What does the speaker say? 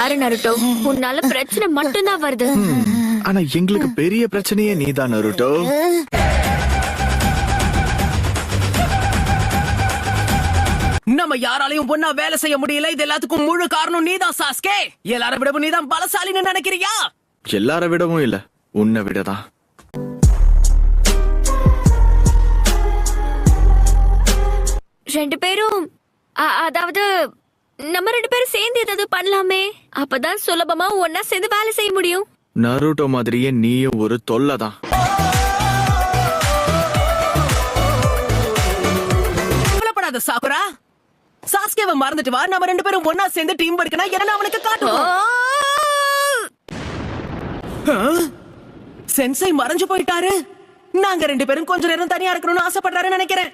பாரு நருட்டோ, உன்னால பிரச்சனை மட்டும்தான் வருது. ஆனா எங்களுக்கு பெரிய பிரச்சனையே நீதான் நருட்டோ. நம்ம யாராலையும் ஒன்னா வேலை செய்ய முடியல. இது எல்லாத்துக்கும் முழு காரணம் நீதான் சாஸ்கே. எல்லார விடவும் நீதான் பலசாலின்னு நினைக்கிறியா? எல்லார விடவும் இல்ல, உன்னை விடதான். ரெண்டு பேரும் அதாவது நம்ம ரெண்டு பேரும் சேர்ந்து ஏதாவது பண்ணலாமே. அப்பதான் சுலபமா ஒன்னா சேர்ந்து வேலை செய்ய முடியும். நருட்டோ மாதிரியே நீயும் ஒரு தொல்லைதான். கவலைப்படாத சாகுரா. சாஸ்கேவை மறந்துட்டு வா. நம்ம ரெண்டு பேரும் ஒன்னா சேர்ந்து டீம் ஒர்க்னா என்ன அவனுக்கு காட்டுவோம். சென்சை மறைஞ்சு போயிட்டாரு. நாங்க ரெண்டு பேரும் கொஞ்ச நேரம் தனியா இருக்கணும்னு ஆசைப்படுறாருன்னு நினைக்கிறேன்.